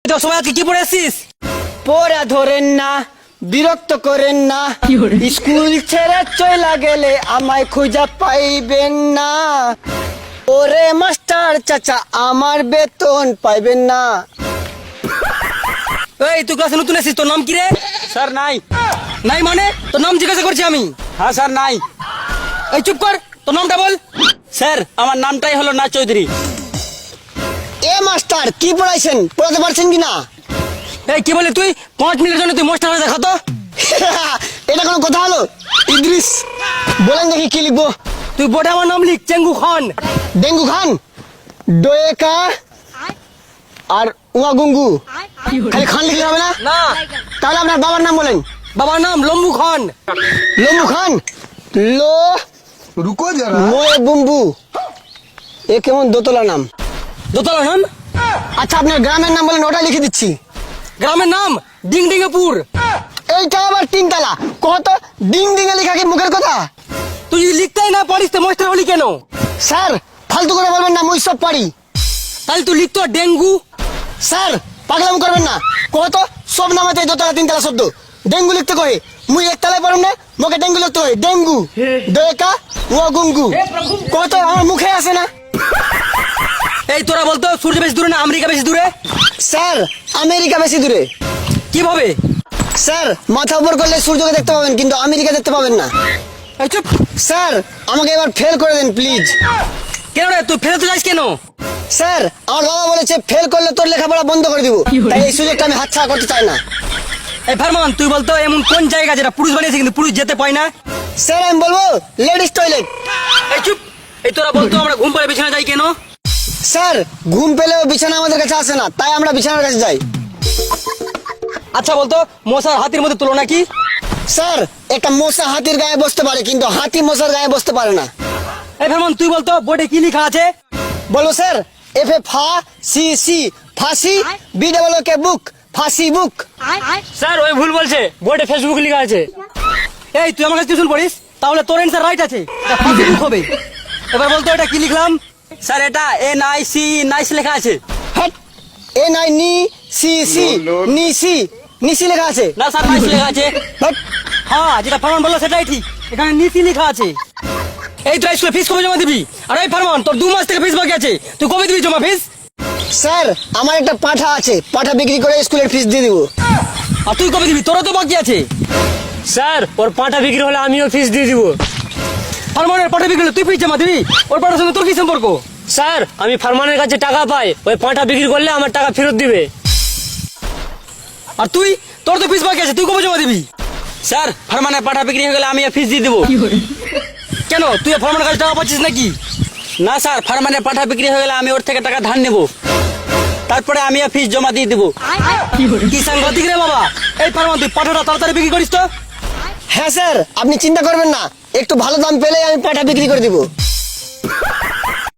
তো সবাই আজকে কি পড়েছিস? পড়া ধরেন না, বিরক্ত করেন না, স্কুল ছেড়ে চলে গেলে আমায় খুঁজে পাইবেন না। ওরে মাস্টার চাচা আমার বেতন পাইবেন না। এই তুই ক্লাসে নতুন এসেছিস, তোর নাম কি রে? স্যার নাই। নাই মানে? তোর নাম জিজ্ঞাসা করছি আমি। হ্যাঁ স্যার নাই। এই চুপ কর, তোর নামটা বল। স্যার আমার নামটাই হলো না চৌধুরী। এ মাস্টার কি পড়াইছেন, পড়াতে পারছেন কি না? এই কি বলি তুই? 5 মিনিটের জন্য তুই মাস্টার হয়ে দেখা তো। এটা কোনো কথা হলো? ইদ্রিস বলেন দেখি কি লিখবো? তুই বোর্ডে আমার নাম লিখ, চেঙ্গু খান। ডেঙ্গু খান, ডোয়েকা আর উয়াগুঙ্গু। খালি খান লিখলে হবে না? না, তাহলে আপনার বাবার নাম বলেন। বাবার নাম লম্বু খান। লম্বু খান, লো रुको जरा। মোয়ে বুম্বু। এ কেমন দোতলা নাম। দোতলা নাম? আচ্ছা আপনার গ্রামের নাম বলেন, ওটা লিখে দিচ্ছি। গ্রামের নাম ডিংডিঙ্গপুর। এইটা আবার তিনতলা, কত ডিং ডিঙে লেখা কি মুখের কথা? তুই যদি লিখতেই না পারিস তো মাস্টার হলি কেন? স্যার ফালতু করে বলবেন না, মুই সব পারি। তাহলে তুই লিখতো ডেঙ্গু। স্যার পাগলাম করবেন না, কত সব নামাতে দোতলা তিনতলা শব্দ। ডেঙ্গু লিখতে কয়ে মুই একতলায় পারুন না, মুখে ডেঙ্গু লিখতে হয়। ডেঙ্গু ডেকা ওয়াগুঙ্গু, কত আমার মুখে আসে না। এই তোরা বলতো সূর্য বেশি দূরে না আমেরিকা বেশি দূরে? স্যার আমেরিকা বেশি দূরে। কিভাবে? স্যার মাথা উপর করলে সূর্যকে দেখতে পাবেন, কিন্তু আমেরিকা দেখতে পাবেন না। এই চুপ। স্যার আমাকে এবার ফেল করে দেন প্লিজ। কেন রে, তুই ফেরত যাস কেন? স্যার আমার বাবা বলেছে ফেল করলে তোর লেখাপড়া বন্ধ করে দিব, তাই এই সুযোগটা আমি হাতছাড়া করতে চাই না। এই ফারমান তুই বলতো এমন কোন জায়গা যেটা পুরুষ বানিয়েছে কিন্তু পুরুষ যেতে পায় না? স্যার আমি বলবো লেডিস টয়লেট। এই চুপ। এই তোরা বলতো আমরা ঘুম পাড়ে বিছানা যাই কেন? স্যার ঘুম পেলেও বিছানা আমাদের কাছে আসে না, তাই আমরা বিছানার কাছে যাই। আচ্ছা বলতো মশার হাতির মধ্যে তুলনা কি? স্যার একটা মশা হাতির গায়ে বসতে পারে, কিন্তু হাতি মশার গায়ে বসতে পারে না। এই ফারমান তুই বলতো বোর্ডে কি লেখা আছে? বলো স্যার। এফ এ ফা সি সি ফাঁসি, বি ডাবল কে বুক, ফাঁসি বুক। স্যার ওই ভুল বলছে, বোর্ডে ফেসবুক লেখা আছে। এই তুই আমার কাছে টিউশন পড়িস, তাহলে তোর অ্যান্সার রাইট আছে, এটা ফেসবুক হবে। এবার বলতো এটা কি লিখলাম? স্যার এটা NIC নাইস লেখা আছে। হ্যাট, এ নাই নি সি সি নিসি, নিসি লেখা আছে। না স্যার নাইস লেখা আছে। হ্যাট, হ্যাঁ যেটা ফারমান বললো সেটাই ঠিক, এখানে নিচি লেখা আছে। এই তুই স্কুলে ফিস কবে জমা দিবি? আর এই ফারমান তোর 2 মাস থেকে ফিস বাকি আছে, তুই কবে দিবি জমা ফিস? স্যার আমার একটা পাঠা আছে, পাঠা বিক্রি করে স্কুলের ফিস দিয়ে দিব। আর তুই কবে দিবি? তোরও তো বাকি আছে। স্যার ওর পাঁঠা বিক্রি হলে আমিও ফিস দিয়ে দিব। ফারমানের পাঠা বিক্রি হলে তুই ফিস জমা দিবি, ওর পাঠার সঙ্গে তোর কি সম্পর্ক? স্যার আমি ফারমানের কাছে টাকা পাই, ওই পাঁঠা বিক্রি করলে আমার টাকা ফেরত দিবে। আর তুই, তোর তো ফিস বাকি আছে, তুই কবে জমা দিবি? স্যার ফারমানের পাঁঠা বিক্রি হয়ে গেলে আমি ফিস দিয়ে দিব। কেন তুই ফারমানের কাছে টাকা পাচ্ছিস নাকি? না স্যার ফারমানের পাঁঠা বিক্রি হয়ে গেলে আমি ওর থেকে টাকা ধার নেব, তারপরে আমি ফিস জমা দিয়ে দিব। কি সাংঘাতিক রে বাবা। এই ফারমান তুই পাঠাটা তাড়াতাড়ি বিক্রি করিস তো। হ্যাঁ স্যার আপনি চিন্তা করবেন না, একটু ভালো দাম পেলে আমি পাঠা বিক্রি করে দিব।